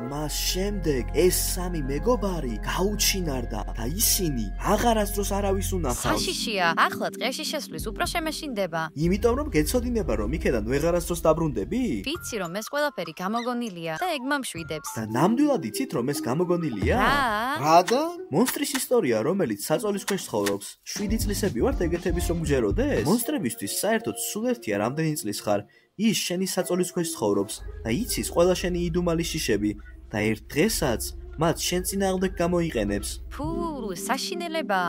მას შემდეგ ეს სამი მეგობარი გაუჩინარდა და ისინი აღარასდროს არავის უნახავს. საშიშია, ახლა დღეში შესვლის უფრო შემეშინდება. იმიტომ რომ გეცოდინება რომ იქედან ვეღარასდროს დაბრუნდები? ვიცი რომ ეს ყველაფერი გამოგონილია და ეგ მომშვიდებს. და ნამდვილად იცით რომ ეს გამოგონილია? რა და? მონსტრის ისტორია, რომელიც საწოლის ქვეშ ცხოვრობს. 7 წლისები ვართ ეგეთების რომ გჯეროდეს? მონსტრებისთვის საერთოდ სულ ერთია რამდენი წლის ხარ. ის შენი საწოლის ქვეშ ცხოვრობს და იცის ყველა შენი იდუმალი შიშები და ერთ დღესაც მათ შენ წინააღმდეგ გამოიყენებს. ფუ, საშინელება.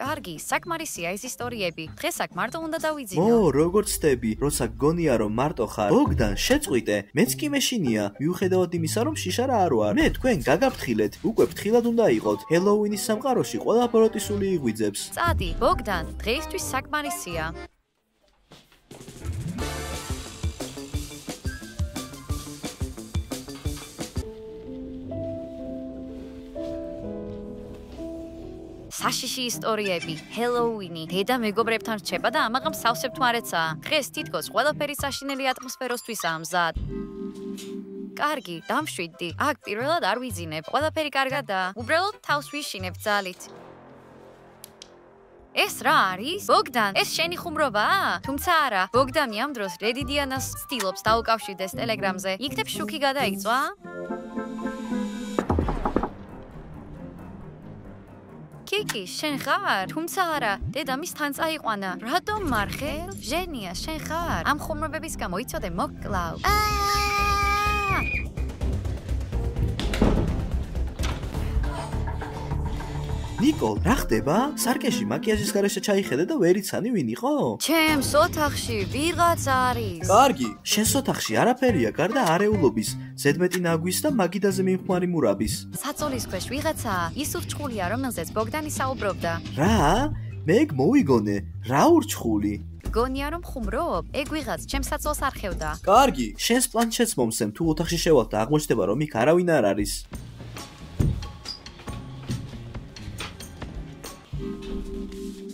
კარგი, საკმარისია ეს ისტორიები. დღეს აქ მარტო უნდა დავიძინო. როგორც ხდები, როცა გონია რომ მარტო ხარ. ბოგდან, შეწყვიტე. მეც კი მეშინია, მიუხედავად იმისა, რომ შიშა რა არ ვარ. მე თქვენ გაგაფრთხილეთ. უკვე ფრთხილად უნდა იყოთ. ჰელოუინის სამყაროში ყველა ბოროტისული იღვიძებს. წადი, ბოგდან, დღეისთვის საკმარისია. საშიში ისტორიები, ჰელოუინი, დედა მეგობრებთან რჩება და ამაღამ სავსებ თვარეცაა. დღეს თითქოს ყველაფერი საშინელი ატმოსფეროსთვისაა მზად. კარგი, დამშვიდდი. აქ პირველად არ ვიძინებ. ყველაფერი კარგადაა. უბრალოდ თავს ვიშინებ ძალით. ეს რა არის? ბოგდან, ეს შენი ხუმრობაა? თუმცა არა, ბოგდანი ამ დროს რედიდიანას ცდილობს დაუკავშირდეს ტელეგრამზე. იქნებ შუქი გადაიწვა? კიკი, შენ ხარ? თუმცა არა, დედა მის თან წაიყვანა. რატომ მარხე? ჟენია, შენ ხარ? ამ ხუმრობების გამო იცოდე მოკლავ. ნიკოლ, რა ხდება? სარკეში მაკიაჟის გარეშე ჩაიხედე და ვერ იცანი ვინ იყო? ჩემს ოთახში ვიღაც არის. კარგი, შენს ოთახში არაფერია გარდა არეულობის, ზედმეტი ნაგვის და მაგიდაზე მიმხმარი მურაბის. საწოლის ქვეშ ვიღაცაა, ის ურჩხულია, რომელზეც ბოგდანი საუბრობდა. რა? მე ეგ მოვიგონე. რა ურჩხული? გონია რომ ხუმრობ? ეგ ვიღაც ჩემს საწოლს არ ხევდა. კარგი, შენს პლანშეტს მომსემ, თუ ოთახში შევალ და აღმოჩნდება რომ იქ არავინ არ არის.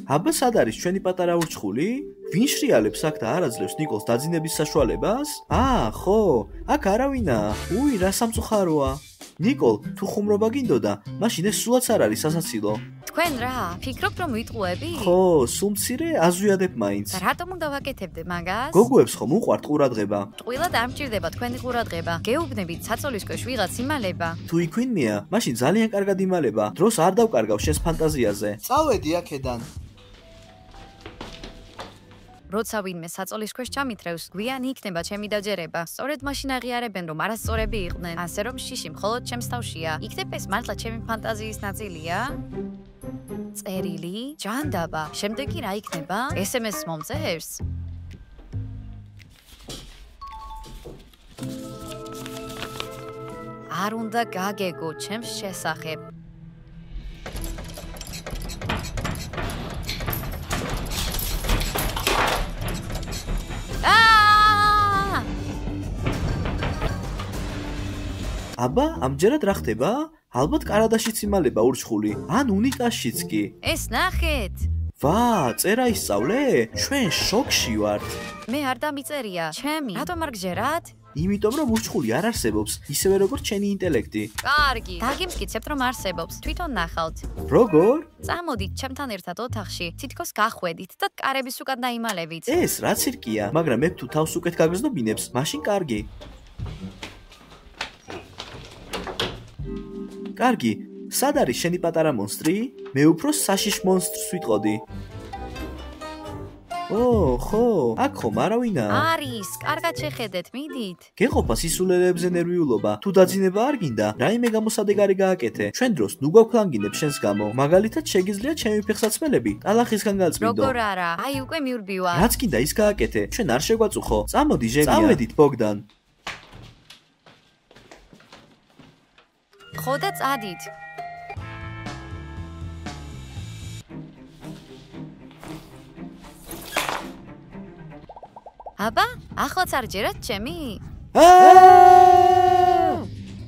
აბა სად არის ჩვენი პატარა ურჩხული? ვინ შრიალებს აქ და არ აძლევს ნიკოლს დაძინების საშუალებას? ხო, აქ არავინაა. უი, რა სამწუხაროა. ნიკოლ, თუ ხუმრობა გინდოდა, მაშინ ეს სულაც არ არის სასაცილო. თქვენ რა, ფიქრობთ რომ ვიტყუები? ხო, სულ მცირე აზვიადებ მაინც. და რატომ უნდა ვაკეთებდე მაგას? გოგოებს ხომ უყვართ ყურადღება? ტყუილად არ მჭირდება თქვენი ყურადღება. გეუბნებით საწოლის ქვეშ ვიღაც იმალება. თუ იქვინმეა, მაშინ ძალიან კარგად იმალება. დროს არ დავკარგავ შენს ფანტაზიაზე. წავედი აქედან. როცა ვინმე საწოლის ქვეშ ჩამითრევს, გვიანი იქნება ჩემი დაჯერება. სწორედ მაშინ აღიარებენ, რომ არასწორები იყვნენ, ასე რომ შიში მხოლოდ ჩემს თავშია. იქნებ ეს მართლა ჩემი ფანტაზიის ნაწილია? წერილი, ჯანდაბა, შემდეგ კი რა იქნება? SMS-ს მომწერს? არ უნდა გაგეგო ჩემს შესახებ. აბა, ამჯერად რა ხდება? ალბათ კარადაშიც იმალება ურჩხული, ან უნიტაზშიც კი. ეს ნახეთ. ვა, წერა ისწავლე? ჩვენ შოკში ვართ. მე არ დამიწერია. ჩემი. რატომ არ გჯერათ? იმიტომ რომ ურჩხული არ არსებობს, ისევე როგორც ჩემი ინტელექტი. კარგი. დაგიმტკიცებთ რომ არსებობს. თვითონ ნახავთ. როგორ? წამოდით ჩემთან ერთად ოთახში, თითქოს გახვედით და კარების უკან დაიმალებით. ეს რა ცირკია, მაგრამ მე თუ თავს უკეთ გაგრძნობინებს, მაშინ კარგი. კარგი, სად არის შენი პატარა მონსტრი? მე უფრო საშიშ მონსტრს ვიტყოდი. ხო, აქ ხომ არავინაა? არის, კარგად შეხედეთ, მიდით. გეყოფა სისულელებზე ნერვიულობა. თუ დაძინება არ გინდა, რაიმე გამოსადეგარი გააკეთე. ჩვენ დროს ნუ გვაქვლანგინებ შენს გამო. მაგალითად, შეგიძლია ჩემი ფეხსაცმელები ტალახისგან გაწმინდო. როგორ არა? აი უკვე მივრბივა. რაც გინდა ის გააკეთე. ჩვენ არ შეგვაწუხო. წამოდი ჟენია. წავედით ბოგდან. ხო და წადით. აბა, ახლაც არ ჯერათ ჩემი?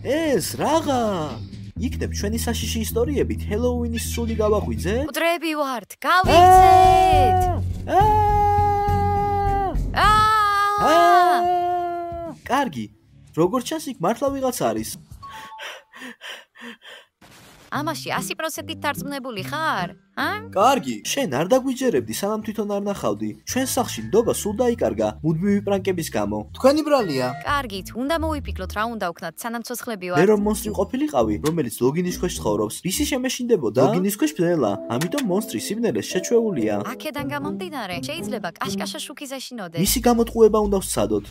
ეს რაღა? იქნებ ჩვენი საშიში ისტორიებით ჰელოუინის სული გავაღვიძეთ? მკვდრები ვართ, გავიქცეთ! კარგი. როგორც ჩანს, იქ მართლა ვიღაც არის. ამაში 100%-ით დარწმუნებული ხარ? კარგი, შენ არ დაგვიჯერებდი, სანამ თვითონ არ ნახავდი. ჩვენ სახლში ნდობა სულ დაიკარგა მუდმივი პრანკების გამო. თქვენი ბრალია. კარგით, უნდა მოვიფიქროთ რა უნდა ვქნათ, სანამ ცოცხლები მე ვარ. რომ მონსტრი ყოფილიყავი, რომელიც ლოგინის ქვეშ ცხოვრობს, ისი შემეშინდებოდა? ლოგინის ქვეშ ბნელა, ამიტომ მონსტრი სიბნელეს შეჩვეულია. აქედან გამომდინარე, შეიძლება კაშკაშა შუქის ეშინოდეს. მისი გამოტყუება უნდა ვსცადოთ.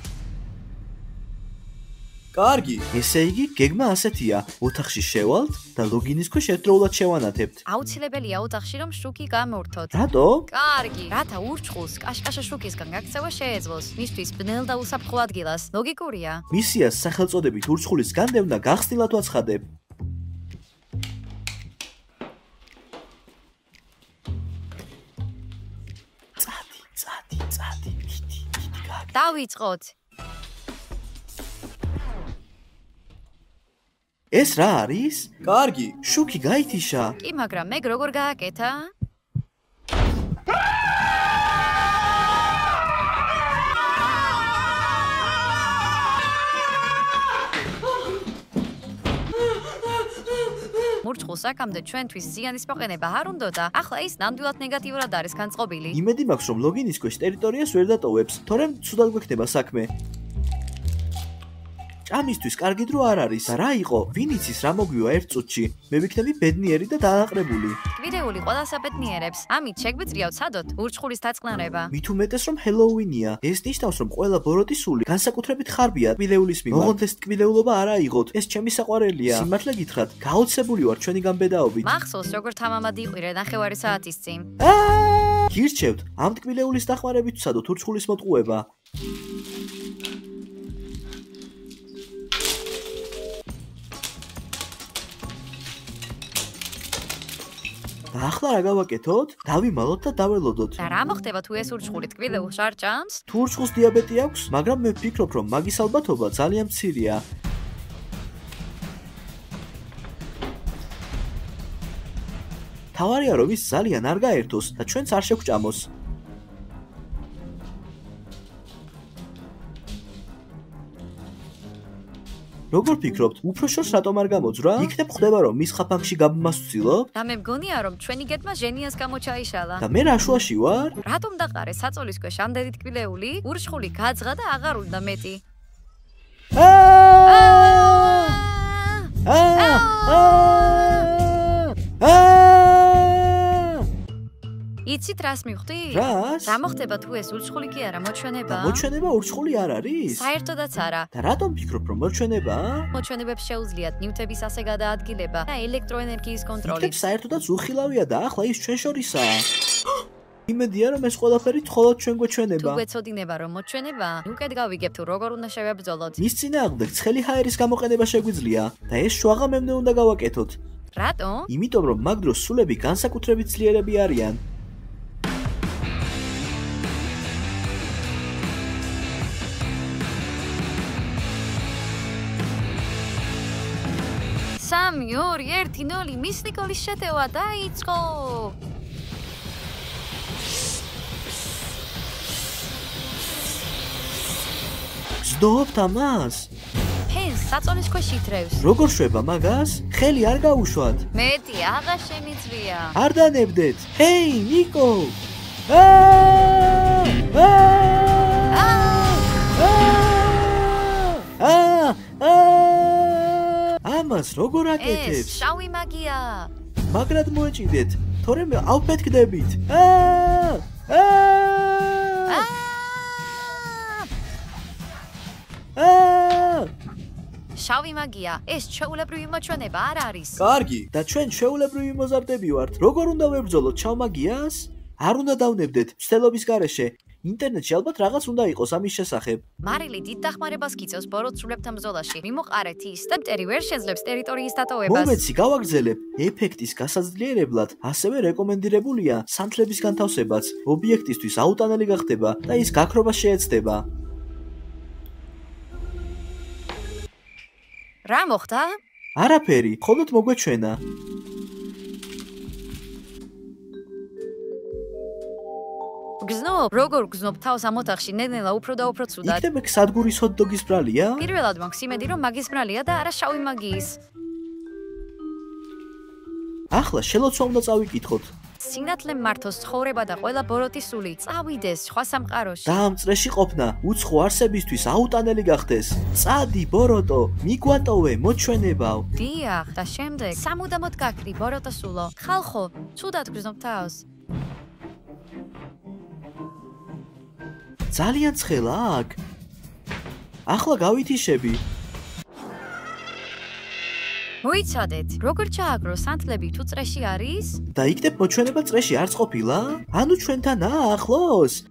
კარგი, ესე იგი, გეგმა ასეთია. ოთახში შევალთ და ლოგინის ქვეშ ერთდროულად შევანათებთ. აუცილებელია ოთახში რომ შუქი გამორთოთ. რატო? კარგი, რათა ურჩხულს კაშკაშა შუქისგან გაქცევა შეეძლოს. მისთვის ბნელ და უსაფრთხო ადგილას. ლოგიკურია. მისიას სახელწოდებით ურჩხულის განდევნა გახსნილად ვაცხადებ. წადი, მიდი, გაგი. დავიწყოთ. ეს რა არის? კარგი, შუქი გაითიშა. კი, მაგრამ მე როგორ გააკეთა? მურჩხულს აქამდე ჩვენთვის ზიანის მოყენება არ უნდოდა, ახლა ის ნამდვილად ნეგატიურად არის განწყობილი. იმედი მაქვს, რომ ლოგინის ქვეშ ტერიტორიას ვერ დატოვებს, თორემ ცუდად გვექნება საქმე. ჭამისთვის კარგი დრო არ არის და რა იყო? ვინ იცის რა მოგვივა ერთ წუთში? მე ვიქნები ბედნიერი და დააყრებული. ტკბილეული ყველას აბედნიერებს. ამით შეგვიძლია ვცადოთ ურჩხულის დაწყნარება. მით უმეტეს რომ ჰელოუინია. ეს ნიშნავს რომ ყველა ბოროტი სული განსაკუთრებით ხარბია ტკბილეულის მიმართ. მოღონთ ეს ტკბილეულობა არა იღოთ. ეს ჩემი საყვარელია. სიმართლე გითხრათ, გაოცებული ვარ ჩვენი გამბედაობით. მახსოვს როგორ თამამად იყვირე ნახევარი საათის წინ. გირჩევთ, ამ ტკბილეულის დახმარებით ვცადოთ ურჩხულის მოტყუება. და ახლა რა გავაკეთოთ? დავიმალოთ და დაველოდოთ. და რა მოხდება თუ ეს ურჩხული ტკბილეულს არ ჭამს? თუ ურჩხულს დიაბეტი აქვს, მაგრამ მე ვფიქრობ, რომ მაგის ალბათობა ძალიან მცირეა. თავარია რომ ის ძალიან არ გაერთოს და ჩვენც არ შეგვჭამოს. როგორ ფიქრობთ, უფრო შორს რატომ არ გამოძვრა? იქნებ ხდება რომ მის ხაფანგში გაბმას ვცდილობ? და მე მგონია რომ ჩვენი გეგმა ჟენიას გამოჩაიშალა. და მე რა შუაში ვარ? რატომ დაყარე საწოლის ქვეშ ამდენი ტკბილეული? ურჩხული გაძღა და აღარ უნდა მეტი. იცით რას მივხვდი? რას? რა მოხდება თუ ეს ურჩხული კი არა მოჩვენება? მოჩვენება ურჩხული არ არის? საერთოდაც არა. და რატომ ფიქრობ რომ მოჩვენებაა? მოჩვენებებს შეუძლიათ ნივთების ასე გადაადგილება და ელექტროენერგიის კონტროლი. იქნებ საერთოდაც უხილავია და ახლა ის ჩვენ შორისაა. იმედია რომ ეს ყველაფერი თხოლად ჩვენ თუ გვეჩვენება. გვეცოდინება რომ მოჩვენება, უკეთ გავიგებ თუ როგორ უნდა შევებრძოლოთ. მის წინააღმდეგ ცხელი ჰაერის გამოყენება შეგვიძლია და ეს შუაღამემდე უნდა გავაკეთოთ. რატო? იმიტომ რომ მაგ დროს სულები განსაკუთრებით ძლიერები არიან. სამი, 2, 1, 0 მის ნიკოლის შეტევა დაიწყო. გზდობთ ამას? ფენს საწოლის ქვეშ ითრევს. როგორ შვება მაგას? ხელი არ გაუშვათ. მეტი აღა შემიძლია. არ დანებდეთ. ჰეი, ნიკო! ამას როგორ ეს აკეთებს? შავი მაგია. მაგრად მოეჭიდეთ, თორემ ავფეთქდებით. შავი მაგია. ეს ჩვეულებრივი მოჩვენება არ არის. კარგი, და ჩვენ ჩვეულებრივი მოზარდები ვართ. როგორ უნდა ვებრძოლოთ ჩავ მაგიას? არ უნდა დავნებდეთ ცდელობის გარეშე. ინტერნეტში ალბათ რაღაც უნდა იყოს ამის შესახებ. მარილი დიდ დახმარებას გიწევს ბოროტსრულებთან ბრძოლაში. მიმოყარეთ ის და მტერი ვერ შეძლებს ტერიტორიის დატოვებას. მომეცი გავაგრძელებ ეფექტის გასაძლიერებლად, ასევე რეკომენდირებულია სანთლების განთავსებაც. ობიექტისთვის აუტანელი გახდება და ის გაქრობა შეეცდება. რა მოხდა? არაფერი, მხოლოდ მოგვეჩვენა. გზნობ, როგორ გზნობ თავს ამ ოთახში ნელ-ნელა უფრო და უფრო ცუდად. იქნებ ეგ სადგურის ჰოთ-დოგის ბრალია? პირველად მაქვს იმედი, რომ მაგის ბრალია და არა შავი მაგიის. ახლა შელოცვა უნდა წავიკითხოთ. სინათლე მართოს ცხოვრება და ყველა ბოროტი სული წავიდეს სხვა სამყაროში. და ამ წრეში ყოფნა უცხო არსებისთვის აუტანელი გახდეს. წადი ბოროტო, მიგვატოვე, მოჩვენებავ. დიახ, და შემდეგ სამუდამოდ გაქრი ბოროტო სულო. ხალხო, ცუდად გზნობ თავს. ძალიან ცხელა აქ. ახლა გავითიშები. მოიცადეთ, როგორ ჩააგრო სანთლები თუ წრეში არის? და იქნებ მოჩვენება წრეში არც ყოფილა? ანუ ჩვენთან ახლოს?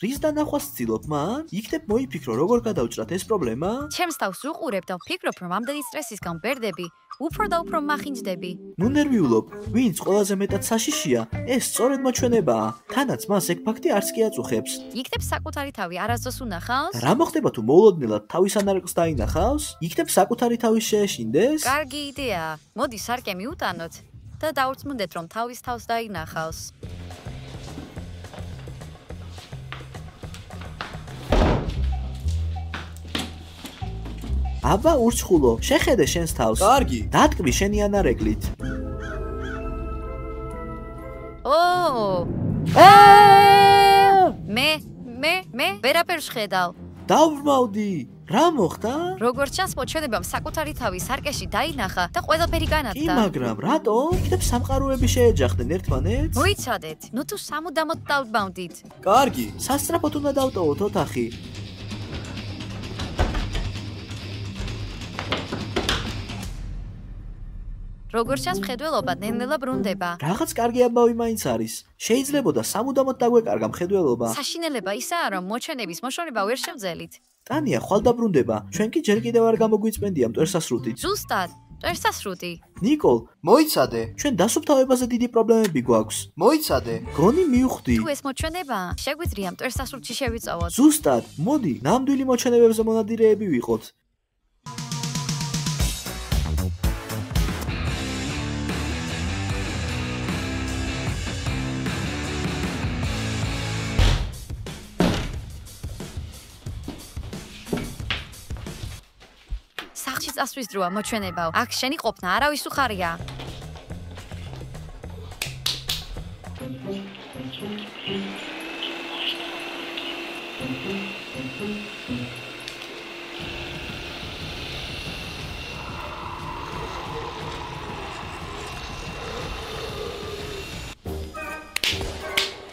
რის დანახვას ცდილობ მან? იქნებ მოიფიქრო როგორ გადავჭრათ ეს პრობლემა? ჩემს თავს უყურებ და ვფიქრობ, რომ ამდენი სტრესისგან ვერდები, უფრო და უფრო მახინჯდები. ნუ ნერვიულობ, ვინც ყველაზე მეტად საშიშია, ეს სწორედ მოჩვენებაა. თანაც მას ეგ ფაქტი არც კი აწუხებს. იქნებ საკუთარი თავი არასდროს უნახავს? და რა მოხდება თუ მოულოდნელად თავის ანარკს დაინახავს? იქნებ საკუთარი თავის შეეშინდეს? კარგი იდეაა. მოდი სარკე მიუტანოთ და დავრწმუნდეთ, რომ თავის თავს დაინახავს. აბა ურჩხულო, შეხედე შენს თავს. კარგი. დატკბი შენი ანარეკლით. ო! მე ვერაფერს ხედავ. დავბრმავდი. რა მოხდა? როგორც ჩანს, მოჩვენებამ საკუთარი თავი სარკეში დაინახა და ყველაფერი კი, განათდა. მაგრამ რატო? იქნებ სამყაროები შეეჯახდნენ ერთმანეთს? მოიცადეთ, ნუ თუ სამუდამოდ დავბავდით. კარგი. სასწრაფოდ უნდა დავტოვოთ ოთახი. როგორც ჩანს, მხედველობა ნელ-ნელა ბრუნდება. რაღაც კარგი ამბავი მაინც არის. შეიძლებოდა სამუდამოდ დაგვეკარგა მხედველობა. საშინელება ისაა, რომ მოჩვენების მოშორება ვერ შევძელით. ტანია ხვალ დაბრუნდება. ჩვენ კი ჯერ კიდევ არ გამოგვიწმენდია მტვერსასრუტით. ზუსტად, მტვერსასრუტი. ნიკოლ, მოიცადე. ჩვენ დასუფთავებაზე დიდი პრობლემები გვაქვს. მოიცადე. გონი მივხვდი. თუ ეს მოჩვენებაა, შეგვიძლია მტვერსასრუტში შევიწოვოთ. ზუსტად, მოდი, ნამდვილი მოჩვენებებზე მონადირეები ვიყოთ. სახლში წასვლის დროა მოჩვენებავ. აქ შენი ყოფნა არავის უხარია.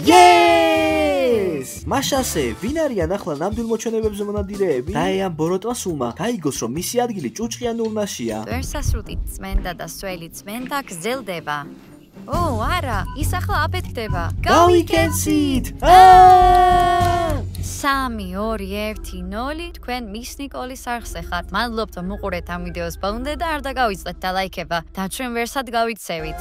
Yes! მაშასე, ვინ არიან ახლა ნამდვილ მოჩვენებებზე მონადირეები? და ამ ბოროტმა სულმა გაიგოს, რომ მისი ადგილი ჭუჭყიან ურნაშია. მტვერსასრუტი წმენდა და სველი წმენდა გრძელდება. ო, არა, ის ახლა აფეთქდება. გავიქენცით! 3, 2, 1, 0 თქვენ მის ნიკოლის არხზე ხართ. მადლობთ რომ უყურეთ ამ ვიდეოს ბოლომდე და არ დაგავიწყდეთ და ლაიქება და ჩვენ ვერსად გავიქცევით.